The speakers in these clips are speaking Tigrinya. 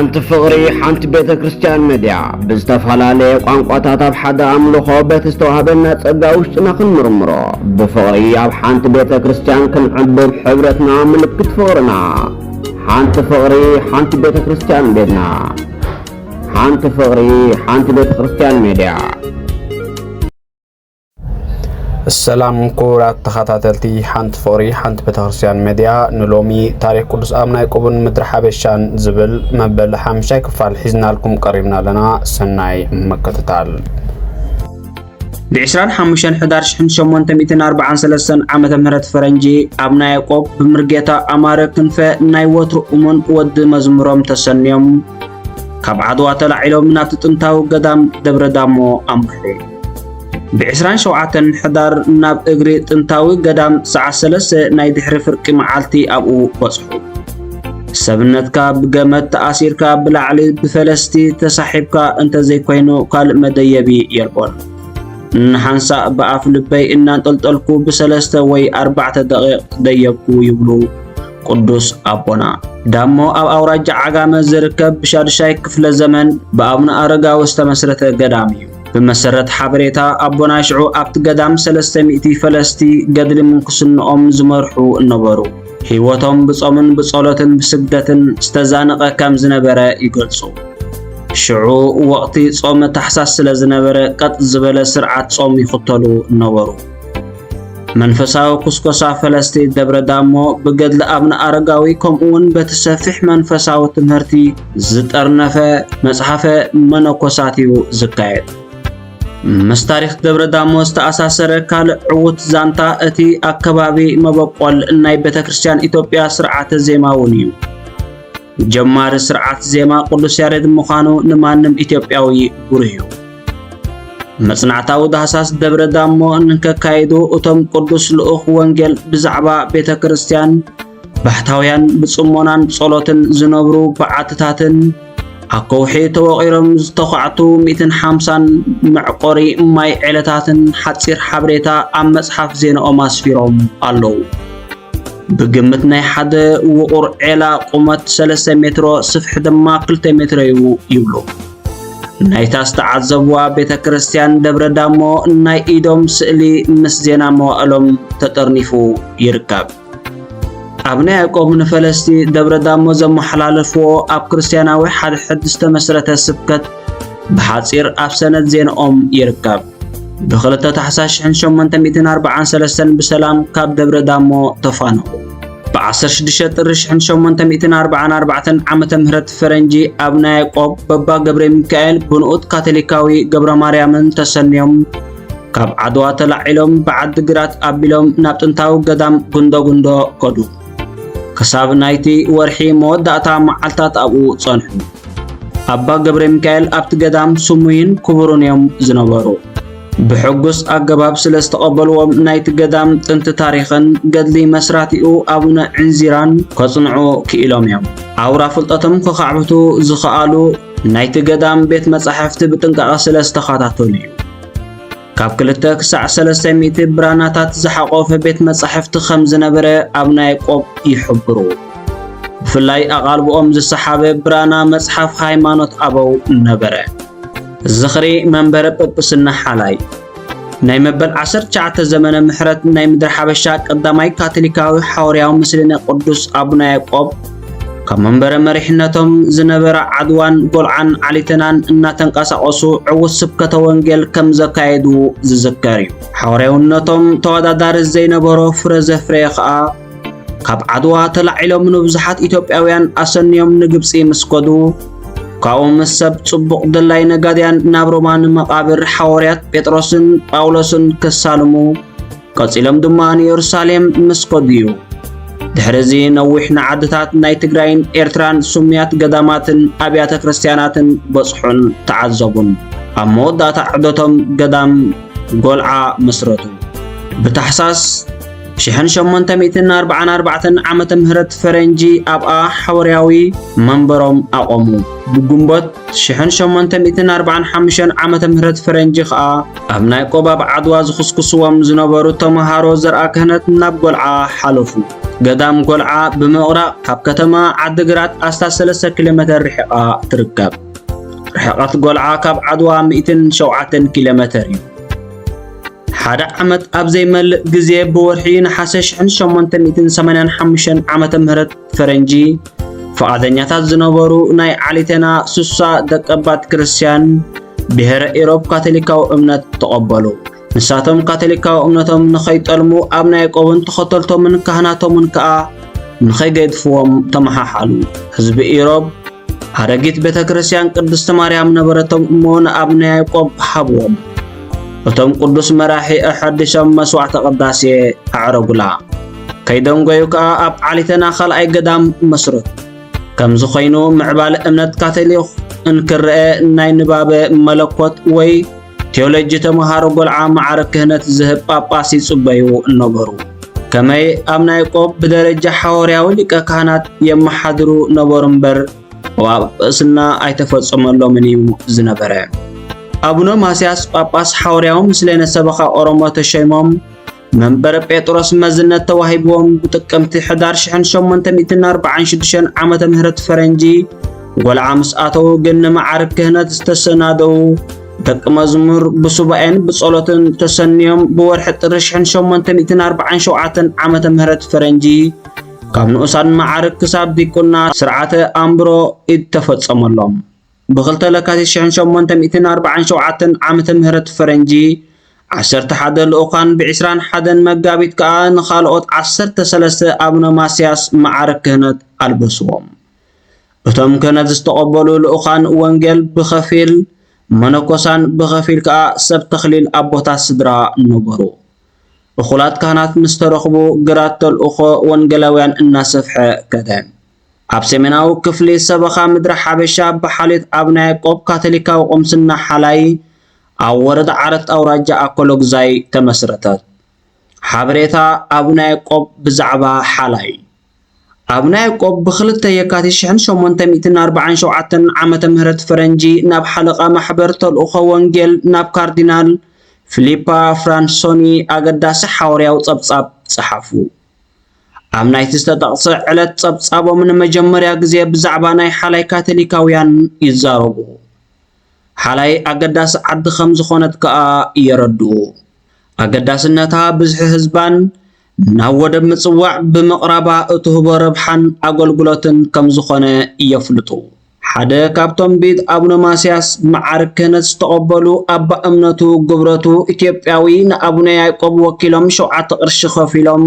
حانت فقري حانت بيت كريستيان ميديا بزتفالالي قانقوتات اب حدا املخو بيت استوهابنا تصقا وشتنا خنمرمرو بفقري اب حانت بيت كريستيان كنعبر حبرتنا ملكت فقرنا حانت فقري حانت بيت كريستيان ميديا حانت فقري حانت بيت كريستيان ميديا. السلام كورات تخاتاتلتي حانت فوري حانت بتغرسيان ميديا نلومي تاريخ قدس آمنا يقوبن مدر حابشان زبل مبل حامشاي كفال حزنا لكم قريبنا لنا سناي مكتتال بعشران حامشان حدارش حنشو مونتميتين 43 عامة مهرت فرنجي آمنا يقوب بمرقيتا أمارة كنفة ناي وطر أمون ود مزمروم تسنيوم كاب عدوات العيلو منات تنتاو قدام دبر دامو أمرحي بعشران شوعاتن حدار ناب اغري تنتاوي قدام ساعة سلسة ناي دحر فرق معالتي أبو بصحو سبنتكا بقامت تأثيركا بلعلي بفلستي تسحبكا انت زي كوينو قال مديبي يلبون نحنسا بقاف لبي إنان تلتلكو بسلسة وي 4 دقيق ديبكو يبلو قدس أبونا دامو أو أوراجع عقام الزركب بشارشاي كفل الزمن بأبنا أرقا واستمسرة قداميو بمسرت حبريتا أبونا شعو أبت قدام 300 فلسطي قدر منقصن زمرحو النبرو هيوتهم بصومن بصولة بسجدة استزانق كام زنبرة يقلصو شعو وقتي صوم تحساس لزنبرة قد زبالة سرعة صوم يخطلو النبرو منفساو كسكسا فلسطي دبر دامو بقد لأبنا أرقاوي كمون بتسفح منفساو تمهرتي زد أرنفة مصحفة منوكساتيو زكايت مستاريخ دبر دامو استأساسر كال عوت زانتا اتي اكبابي مبقول ناي بيت كريستيان إثيوبيا سرعة زيماونيو جمار سرعة زيما قدس يارد مخانو نمانم إثيوبياوي بريو مصنعتاو دهساس دبر دامو انك كايدو اتم قدس لأخ وانجل بزعبا بيت كريستيان بحتاويان بصمونان بصولوتن زنبرو بعاتتاتن أكوحي توقيرم زتقعتو 250 معقوري ماي علتاتن حتصير حبريتا أم مصحف زين أماس فيروم ألو بقمتنا حد وقر علا قمت 3 متر صفح دما 2 متر يبلو نايتاس تعذبوا بيت كريستيان دبر دامو ناي إيدوم سئلي مس زينا موالوم تطرنفو يركب أبناء يعقوب من فلسطي دبر دامو زم حلالفو أب كريستياناوي حد استمسرت السبكت بحاصير أب سند زين يركب بخلطة تحساش حنشو من 243 بسلام كاب دبر دامو تفانو بعصر شدشة الرش حنشو من 244 عامة مهرت فرنجي أبناء يعقوب بابا قبر ميكائيل بنقود كاثوليكاوي قبر مريم تسنيوم كاب عدوات العلم بعد قرات أبيلوم نابتنتاو قدام قندو كدو كساب نايتي ورحي موداتا معالتات أبو صنحو أبا قبر ميكائيل أبت قدام سموين كبرونيوم زنبارو بحقوس أقباب سلستقبلوهم نايت قدام تنت تاريخا قدلي مسراتيو أبونا عنزيران كصنعو كإلوميوم عورا فلطتم كخعبتو زخالو نايت قدام بيت مصحفت بتنقع سلستخاتاتو ليو كاب كلتك ساعة 300 براناتات زحقو في بيت مصحفت 5 نبرة أبناء يعقوب يحبرو فلاي أغالبهم زي الصحابة برانا مصحف هايمانوت أبو نبرة الزخري منبر ببسنا حالاي ناي مبل 19 زمن محرت ناي مدر حبشاك قداماي كاثوليكاوي حورياو مسلنا قدس أبناء يعقوب كمنبر مريحنتهم زنبر عدوان قلعان عليتنان إنا تنقاسقسو عوض سبكة وانجل كم زكايدو زكاريو حوريونتهم تودا دار الزينبرو فرزة فريخا كاب عدوا تلعيلو منو بزحات إثيوبياويان أسنيوم نقبسي مسكودو كاوم السب صبق دلاي نقاديان نابرومان مقابر حوريات بيتروسن باولوسن كسالمو قصيلم دمان يرساليم مسكوديو دحرزي نوحنا عدتات ناي تግራይን ኤርትራን ሱምያት ገዳማትን አብያተ ክርስቲያናትን በጽሑን ተዓዘቡን አሞዳታ ዕዶቶም ገዳም ጎልዓ መስረቱ በታሕሳስ 1844 ዓመተ ምህረት ፈረንጂ ኣብኣ ሓወርያዊ መንበሮም ኣቆሙ። ብግንቦት 1845 ዓመተ ምህረት ፈረንጂ ከዓ ኣብ ናይ ቆባብ ዓድዋ ዝኽስክስዎም ዝነበሩ ተምሃሮ ዘርአ ክህነት ናብ ጎልዓ ሓለፉ። ገዳም ጎልዓ ብምቕራቕ ካብ ከተማ ዓዲግራት 13 ኪሎ ሜትር ርሒቓ ትርከብ። ርሕቐት ጎልዓ ካብ ዓድዋ 107 ኪሎ ሜትር እዩ። ሓደ ዓመት ኣብ ዘይመልእ ግዜ ብወርሒ ነሓሰ 1885 ዓመተ ምህረት ፈረንጂ ፈቃደኛታት ዝነበሩ ናይ ዓሌተና 60 ደቀባት ክርስቲያን ብሔረ ኢሮብ ካቶሊካዊ እምነት ተቐበሉ። ንሳቶም ካቶሊካዊ እምነቶም ንኸይጠልሙ ኣብ ናይ ያዕቆብን ተኸተልቶምን ካህናቶምን ከዓ ንኸይገድፍዎም ተመሓሓሉ። ህዝቢ ኢሮብ ኣረጊት ቤተ ክርስቲያን ቅድስቲ ማርያም ነበረቶም እሞ ንኣብ ናይ ያዕቆብ ሃብዎም። እቶም ቅዱስ መራሒ ኣሐዲሶም መስዋዕተ ቅዳሴ ኣዕረጉላ። ከይዶም ጎዩ ከዓ ኣብ ዓሌተና ካልኣይ ገዳም መስረቱ። ከምዚ ኮይኑ ምዕባለ እምነት ካቶሊክ እንክርአ ናይ ንባበ መለኮት ወይ ቴዎሎጂ ተምሃሮ ጎልዓ ማዕረግ ክህነት ዝህብ ጳጳስ ይጽበዩ ነበሩ። ከመይ ኣብ ናይ ያዕቆብ ብደረጃ ሓወርያዊ ሊቀ ካህናት የመሓድሩ ነበሩ እምበር ጳጳስና ኣይተፈጸመሎምን እዩ ዝነበረ። አቡነ ማስያስ ጳጳስ ሓወርያዊ ምስለነ ሰበኻ ኦሮሞ ተሸይሞም መንበረ ጴጥሮስ መዝነት ተዋሂቦም ብጥቅምቲ ሕዳር 1846 ዓመተ ምህረት ፈረንጂ ጎልዓ ምስኣተው ግን ንማዕረግ ክህነት ዝተሰናደው ደቂ መዝሙር ብሱባኤን ብጸሎትን ተሰንዮም ብወርሒ ጥሪ 1847 ዓመተ ምህረት ፈረንጂ ካብ ንኡሳን ማዕረግ ክሳብ ዲቁና ስርዓተ ኣምብሮ ይተፈጸመሎም። ብኽልተ ለካቲት 1847 ዓመተ ምህረት ፈረንጂ 11 ልኡኻን ብ21 መጋቢት ከዓ ንኻልኦት 13 አቡነ ማስያስ ማዕረግ ክህነት ኣልበስዎም። እቶም ክህነት ዝተቐበሉ ልኡኻን ወንጌል ብኸፊል መነኮሳን ብኸፊል ከዓ ሰብ ተኽሊል ኣቦታት ስድራ ነበሩ። እኹላት ካህናት ምስ ተረኽቡ ግራት ተልእኾ ወንጌላውያን እናሰፍሐ ከደ ኣብ ሰሜናዊ ክፍሊ ሰበኻ ምድሪ ሓበሻ ብሓሊት ኣብ ናይ ያዕቆብ ካቶሊካዊ ቁምስና ሓላይ ኣብ ወረዳ ዓረት ኣውራጃ ኣኮሎ ግዛይ ተመስረተት። ሓበሬታ ኣብ ናይ ያዕቆብ ብዛዕባ ሓላይ ኣብ ናይ ያዕቆብ ብ2 የካቲት 1847 ዓመተ ምህረት ፈረንጂ ናብ ሓለቓ ማሕበር ተልእኾ ወንጌል ናብ ካርዲናል ፊሊፓ ፍራንሶኒ ኣገዳሲ ሓወርያዊ ጸብጻብ ጽሓፉ። ኣብ ናይቲ ዝተጠቕሰ ዕለት ጸብጻቦም ንመጀመርያ ግዜ ብዛዕባ ናይ ሓላይ ካቶሊካውያን ይዛረቡ። ሓላይ ኣገዳሲ ዓዲ ከም ዝኾነት ከዓ የረድኡ። ኣገዳስነታ ብዙሕ ህዝባን ናብ ወደብ ምጽዋዕ ብምቕራባ እትህቦ ረብሓን ኣገልግሎትን ከም ዝኾነ የፍልጡ። ሓደ ካብቶም ቤት አቡነ ማስያስ ማዕረግ ክህነት ዝተቐበሉ ኣባ እምነቱ ግብረቱ ኢትዮጵያዊ ንኣቡነ ያዕቆብ ወኪሎም 7 ቅርሺ ከፊሎም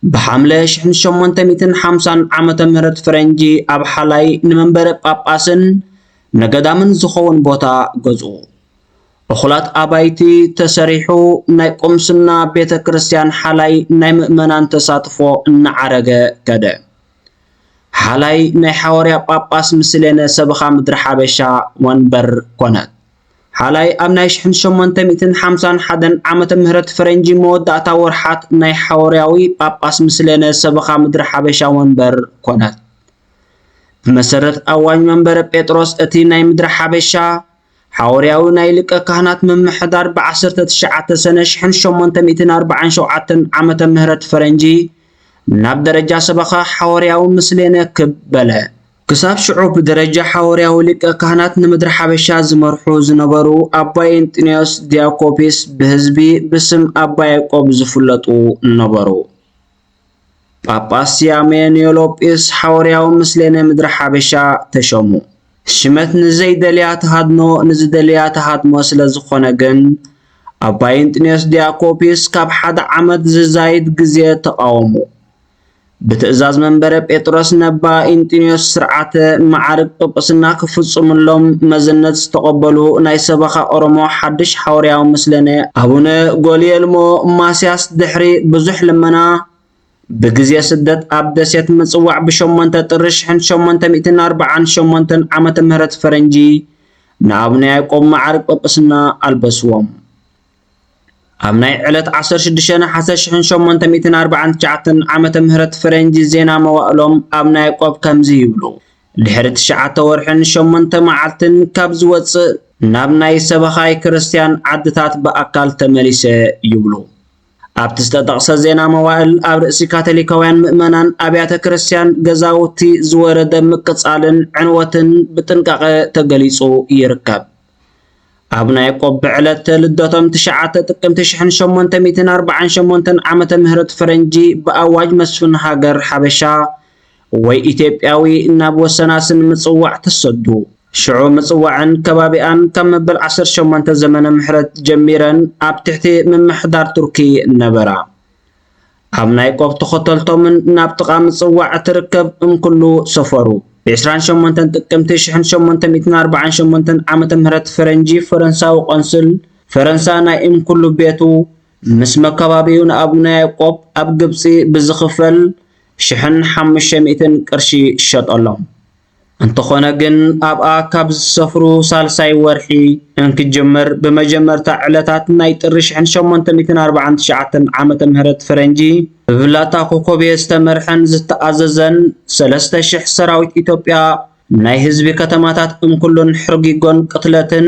በሐምለ 1850 ዓመተ ምህረት ፈረንጂ ኣብ ሓላይ ንመንበረ ጳጳስን ነገዳምን ዝኸውን ቦታ ገዝኡ። እኹላት ኣባይቲ ተሰሪሑ ናይ ቁምስና ቤተ ክርስቲያን ሓላይ ናይ ምእመናን ተሳትፎ እናዓረገ ከደ ሓላይ ናይ ሓወርያ ጳጳስ ምስለነ ሰበኻ ምድሪ ሓበሻ ወንበር ኮነት። ሓላይ ኣብ ናይ 1851 ዓመተ ምህረት ፈረንጂ መወዳእታ ወርሓት ናይ ሓወርያዊ ጳጳስ ምስለነ ሰበኻ ምድሪ ሓበሻ ወንበር ኮነት። ብመሰረት ኣዋጅ መንበረ ጴጥሮስ እቲ ናይ ምድሪ ሓበሻ ሓወርያዊ ናይ ሊቀ ካህናት ምምሕዳር ብ19 ሰነ 1847 ዓመተ ምህረት ፈረንጂ ናብ ደረጃ ሰበኻ ሓወርያዊ ምስለነ ክበለ ክሳብ ሽዑ ብደረጃ ሓወርያዊ ሊቀ ካህናት ንምድሪ ሓበሻ ዝመርሑ ዝነበሩ ኣባ ኤንጢኖስ ዲያኮፒስ ብህዝቢ ብስም ኣባ ያዕቆብ ዝፍለጡ ነበሩ። ጳጳስ ያሜኒዮሎጲስ ሓወርያዊ ምስለነ ምድሪ ሓበሻ ተሸሙ። ሽመት ንዘይደልያ ተሃድሞ ንዝደልያ ተሃድሞ ስለ ዝኾነ ግን ኣባ ኤንጢኖስ ዲያኮፒስ ካብ 1 ዓመት ዝዛይድ ግዜ ተቃወሙ። ብትእዛዝ መንበረ ጴጥሮስ ነባ ኤንጢኖስ ስርዓተ ማዕረግ ጵጵስና ክፍጽምሎም መዝነት ዝተቐበሉ ናይ ሰበኻ ኦሮሞ ሓድሽ ሓወርያዊ ምስለነ ኣቡነ ጎልየልሞ ማስያስ ድሕሪ ብዙሕ ልመና ብግዜ ስደት ኣብ ደሴት ምጽዋዕ ብ8 ጥሪ 1848 ዓመተ ምህረት ፈረንጂ ንኣቡነ ያዕቆብ ማዕረግ ጵጵስና ኣልበስዎም። ኣብ ናይ ዕለት 16 ነሓሰ 1849 ዓመተ ምህረት ፈረንጂ ዜና መዋእሎም ኣብ ናይ ቆብ ከምዚ ይብሉ ድሕሪ 9 ወርሕን 8 መዓልትን ካብ ዝወፅእ ናብ ናይ ሰበኻይ ክርስቲያን ዓድታት በኣካል ተመሊሰ ይብሉ ኣብቲ ዝተጠቕሰ ዜና መዋእል ኣብ ርእሲ ካቶሊካውያን ምእመናን ኣብያተ ክርስቲያን ገዛውቲ ዝወረደ ምቅፃልን ዕንወትን ብጥንቃቐ ተገሊጹ ይርከብ ኣብ ናይ ቆብ ብዕለት ልደቶም 9 ጥቅምቲ 1848 ዓመተ ምህረት ፈረንጂ ብኣዋጅ መስፍን ሃገር ሓበሻ ወይ ኢትዮጵያዊ ናብ ወሰናስን ምጽዋዕ ተሰዱ ሽዑ ምጽዋዕን ከባቢኣን ከም መበል 18 ዘመነ ምህረት ጀሚረን ኣብ ትሕቲ ምምሕዳር ቱርኪ ነበራ ኣብ ናይ ቆብ ተኸተልቶምን ናብ ጥቓ ምጽዋዕ ትርከብ እምኩሉ ሰፈሩ ብ28 ጥቅምቲ 1848 ዓመተ ምህረት ፈረንጂ ፈረንሳዊ ቆንስል ፈረንሳ ናይ እምኩሉ ቤቱ ምስ መከባቢኡ ንኣቡነ ያዕቆብ ኣብ ግብፂ ብዝኽፈል 1500 ቅርሺ ሸጠሎም እንተኾነ ግን ኣብኣ ካብ ዝሰፍሩ ሳልሳይ ወርሒ እንክጅምር በመጀመርታ ዕለታት ናይ ጥሪ 1849 ዓመተ ምህረት ፈረንጂ ብብላታ ኮኮቤ ዝተመርሐን ዝተኣዘዘን 3000 ሰራዊት ኢትዮጵያ ናይ ህዝቢ ከተማታት እምኩሉን ሕርጊጎን ቅትለትን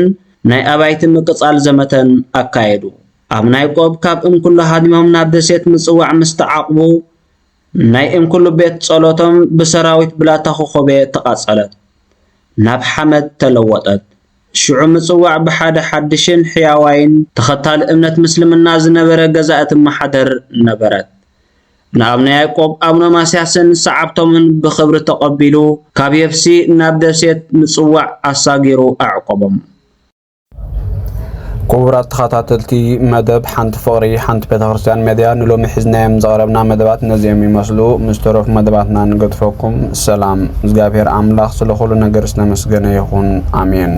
ናይ ኣባይቲ ምቅፃል ዘመተን ኣካየዱ ኣብ ናይ ቆብ ካብ እምኩሉ ሃዲሞም ናብ ደሴት ምጽዋዕ ምስተዓቕቡ ናይ እምኩሉ ቤት ጸሎቶም ብሰራዊት ብላታ ኮኮቤ ተቃጸለት ናብ ሓመድ ተለወጠት ሽዑ ምጽዋዕ ብሓደ ሓድሽን ሕያዋይን ተኸታሊ እምነት ምስልምና ዝነበረ ገዛእት ማሕደር ነበረት ንኣብነ ያዕቆብ ኣብነ ማስያስን ሰዓብቶምን ብኽብሪ ተቐቢሉ ካብ የብሲ ናብ ደሴት ምጽዋዕ ኣሳጊሩ ኣዕቆቦም كبرات تخاطاتلتي مدب حنت فقري حنت بتخرسيان ميديا نلو محزنايم زغربنا مدبات نزيم يمسلو مستروف مدباتنا نقدفوكم السلام زغابير عملاق سلخولو نقرسنا مسجن يخون آمين